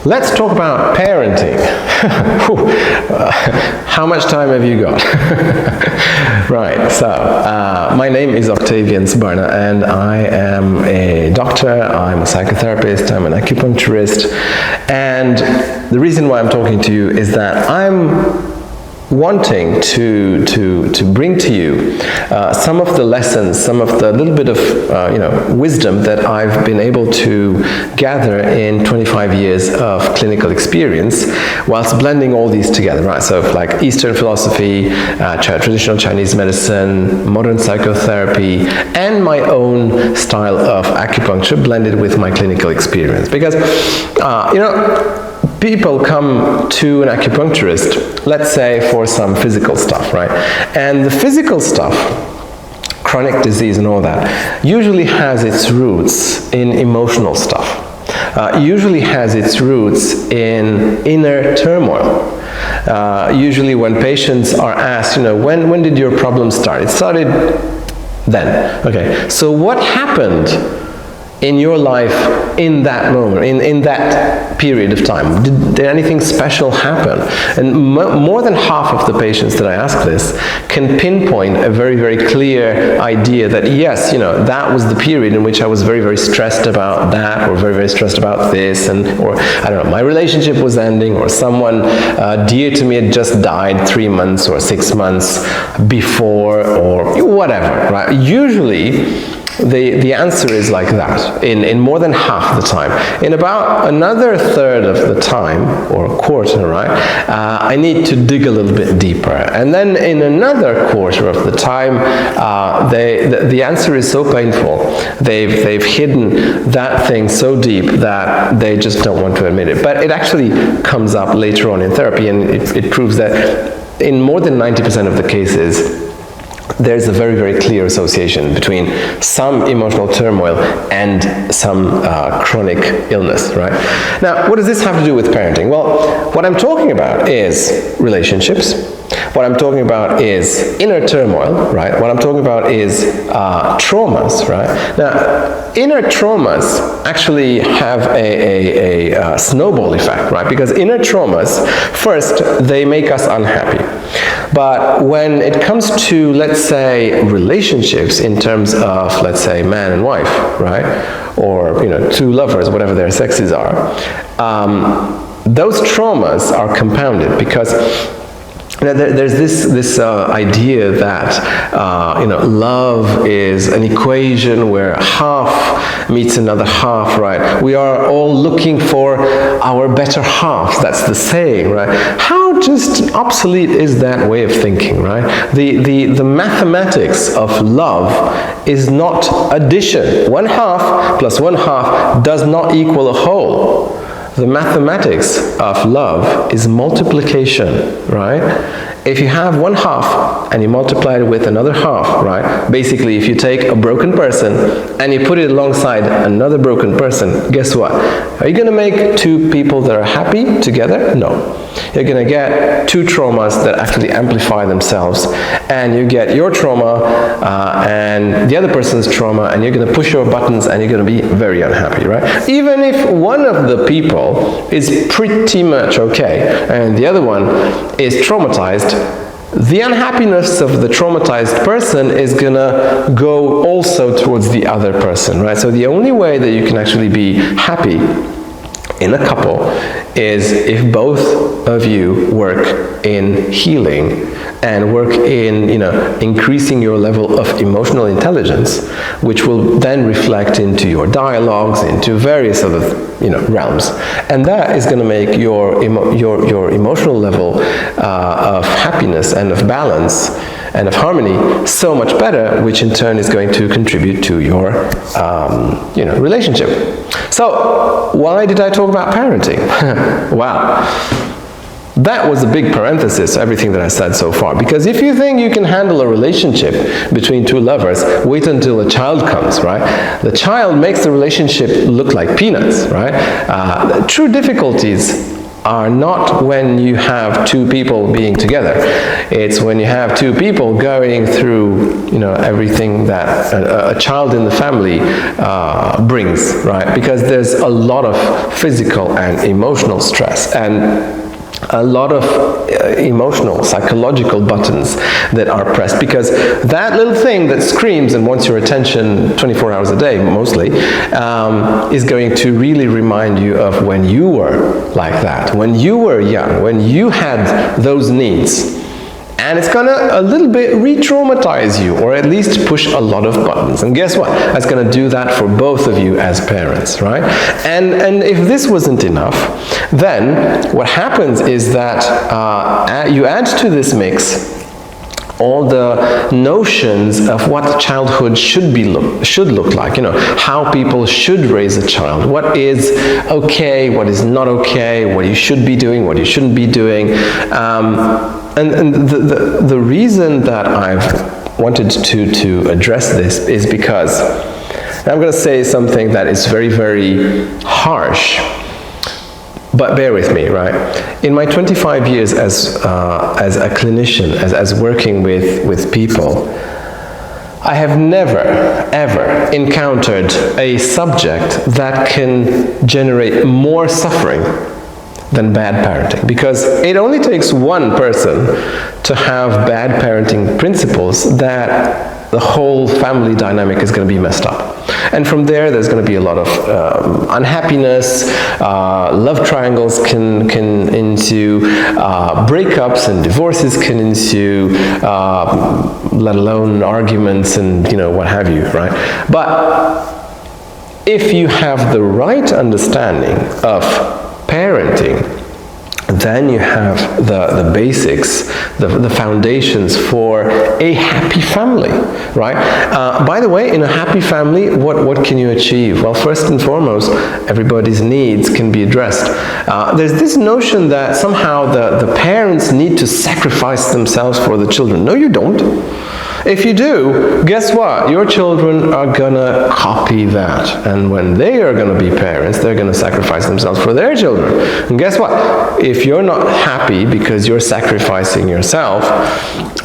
Let's talk about parenting. How much time have you got? Right, so my name is Octavian Sbarna, and I am a doctor, I'm a psychotherapist, I'm an acupuncturist, and the reason why I'm talking to you is that I'm wanting to bring to you some of the lessons, some of the little bit of wisdom that I've been able to gather in 25 years of clinical experience, whilst blending all these together, right? So like Eastern philosophy, traditional Chinese medicine, modern psychotherapy, and my own style of acupuncture blended with my clinical experience. Because people come to an acupuncturist, let's say for some physical stuff, right? And the physical stuff, chronic disease and all that, usually has its roots in emotional stuff. Usually has its roots in inner turmoil. Usually when patients are asked, when did your problem start? It started then. Okay, so what happened in your life in that moment, in that period of time? Did anything special happen? And more than half of the patients that I ask this can pinpoint a very, very clear idea that yes, that was the period in which I was very, very stressed about that, or very, very stressed about this, or I don't know, my relationship was ending, or someone dear to me had just died 3 months or 6 months before, or whatever, right? Usually, the answer is like that in more than half the time. In about another third of the time, or a quarter, right, I need to dig a little bit deeper. And then in another quarter of the time, the answer is so painful. They've hidden that thing so deep that they just don't want to admit it. But it actually comes up later on in therapy, and it proves that in more than 90% of the cases, there's a very, very clear association between some emotional turmoil and some chronic illness, right? Now, what does this have to do with parenting? Well, what I'm talking about is relationships. What I'm talking about is inner turmoil, right? What I'm talking about is traumas, right? Now, inner traumas actually have a snowball effect, right? Because inner traumas, first, they make us unhappy. But when it comes to, let's say, relationships in terms of, let's say, man and wife, right? Or, two lovers, whatever their sexes are, those traumas are compounded because there's this idea that love is an equation where half meets another half, right? We are all looking for our better halves. That's the saying, right? How just obsolete is that way of thinking, right? The mathematics of love is not addition. 1/2 plus 1/2 does not equal a whole. The mathematics of love is multiplication, right? If you have 1/2 and you multiply it with another half, right? Basically, if you take a broken person and you put it alongside another broken person, guess what? Are you going to make two people that are happy together? No. You're going to get two traumas that actually amplify themselves, and you get your trauma and the other person's trauma, and you're going to push your buttons and you're going to be very unhappy, right? Even if one of the people is pretty much okay and the other one is traumatized, the unhappiness of the traumatized person is gonna go also towards the other person, right? So the only way that you can actually be happy in a couple is if both of you work in healing and work in increasing your level of emotional intelligence, which will then reflect into your dialogues, into various other realms, and that is going to make your emotional level of happiness and of balance and of harmony so much better, which in turn is going to contribute to your relationship. So why did I talk about parenting? Wow. That was a big parenthesis, everything that I said so far. Because if you think you can handle a relationship between two lovers, wait until a child comes, right? The child makes the relationship look like peanuts, right? True difficulties are not when you have two people being together. It's when you have two people going through, everything that a child in the family brings, right? Because there's a lot of physical and emotional stress, and a lot of emotional, psychological buttons that are pressed, because that little thing that screams and wants your attention 24 hours a day, mostly, is going to really remind you of when you were like that, when you were young, when you had those needs. And it's going to a little bit re-traumatize you, or at least push a lot of buttons. And guess what? That's going to do that for both of you as parents, right? And if this wasn't enough, then what happens is that you add to this mix all the notions of what childhood should look like, how people should raise a child, what is okay, what is not okay, what you should be doing, what you shouldn't be doing. And the reason that I've wanted to address this is because I'm going to say something that is very, very harsh, but bear with me, right? In my 25 years as a clinician, as working with people, I have never, ever encountered a subject that can generate more suffering than bad parenting, because it only takes one person to have bad parenting principles that the whole family dynamic is going to be messed up. And from there's going to be a lot of unhappiness, love triangles can ensue, breakups and divorces can ensue, let alone arguments and what have you, right? But if you have the right understanding of parenting, then you have the basics, the foundations for a happy family, right? By the way, in a happy family, what can you achieve? Well, first and foremost, everybody's needs can be addressed. There's this notion that somehow the parents need to sacrifice themselves for the children. No, you don't. If you do, guess what? Your children are gonna copy that. And when they are gonna be parents, they're gonna sacrifice themselves for their children. And guess what? If you're not happy because you're sacrificing yourself,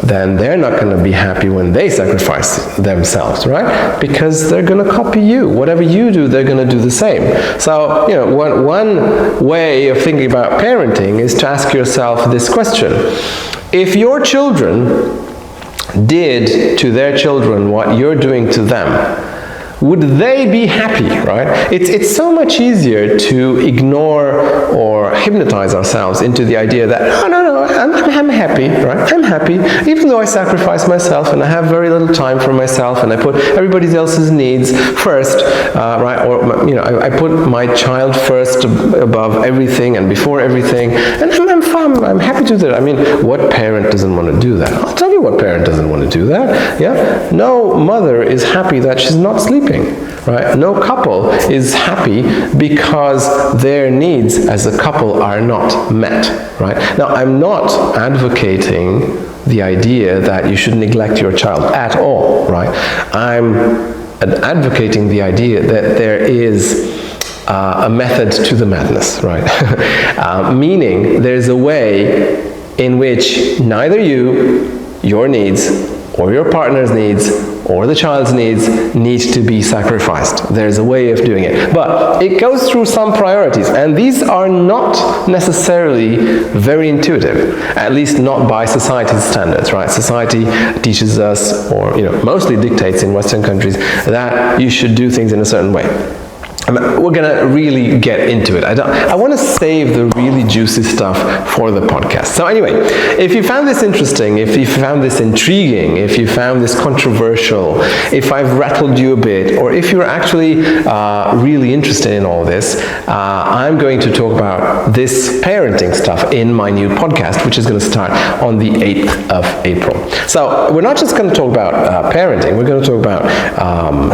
then they're not gonna be happy when they sacrifice themselves, right? Because they're gonna copy you. Whatever you do, they're gonna do the same. So, one way of thinking about parenting is to ask yourself this question. If your children did to their children what you're doing to them, would they be happy, right? It's so much easier to ignore or hypnotize ourselves into the idea that, no, I'm happy, right? I'm happy, even though I sacrifice myself and I have very little time for myself and I put everybody else's needs first, right? Or, I put my child first above everything and before everything, and I'm fine, I'm happy to do that. I mean, what parent doesn't want to do that? I'll tell you what parent doesn't want to do that, yeah? No mother is happy that she's not sleeping. Right? No couple is happy because their needs as a couple are not met. Right? Now, I'm not advocating the idea that you should neglect your child at all. Right? I'm advocating the idea that there is a method to the madness. Right? Meaning, there's a way in which neither your needs, or your partner's needs, or the child's needs need to be sacrificed. There's a way of doing it. But it goes through some priorities, and these are not necessarily very intuitive, at least not by society's standards, right? Society teaches us, or mostly dictates in Western countries, that you should do things in a certain way. We're going to really get into it. I want to save the really juicy stuff for the podcast. So anyway, if you found this interesting, if you found this intriguing, if you found this controversial, if I've rattled you a bit, or if you're actually really interested in all this, I'm going to talk about this parenting stuff in my new podcast, which is going to start on the 8th of April. So we're not just going to talk about parenting, we're going to talk about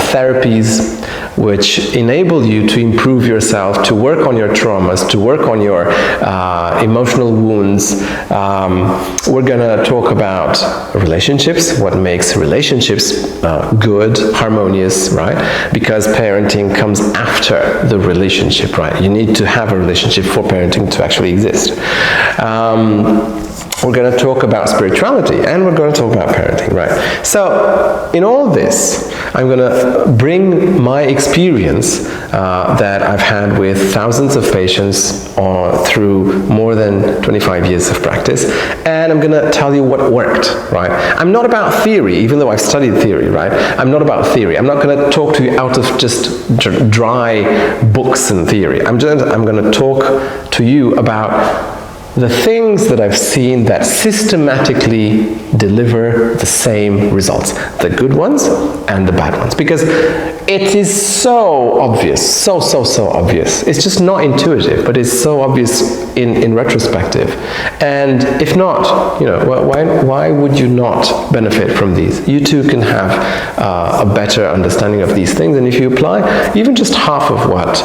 therapies, which enable you to improve yourself, to work on your traumas, to work on your emotional wounds. We're gonna talk about relationships, what makes relationships good, harmonious, right? Because parenting comes after the relationship, right? You need to have a relationship for parenting to actually exist. We're going to talk about spirituality, and we're going to talk about parenting, right? So, in all this, I'm going to bring my experience that I've had with thousands of patients through more than 25 years of practice, and I'm going to tell you what worked, right? I'm not about theory, even though I've studied theory, right? I'm not about theory. I'm not going to talk to you out of just dry books and theory. I'm going to talk to you about the things that I've seen that systematically deliver the same results, the good ones and the bad ones, because it is so obvious, so obvious. It's just not intuitive, but it's so obvious in retrospective. And if not, you know, why would you not benefit from these? You too can have a better understanding of these things, and if you apply even just half of what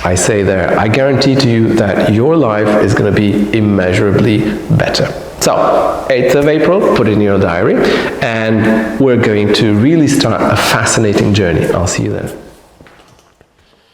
I say there, I guarantee to you that your life is going to be immeasurably better. So, 8th of April, put it in your diary, and we're going to really start a fascinating journey. I'll see you then.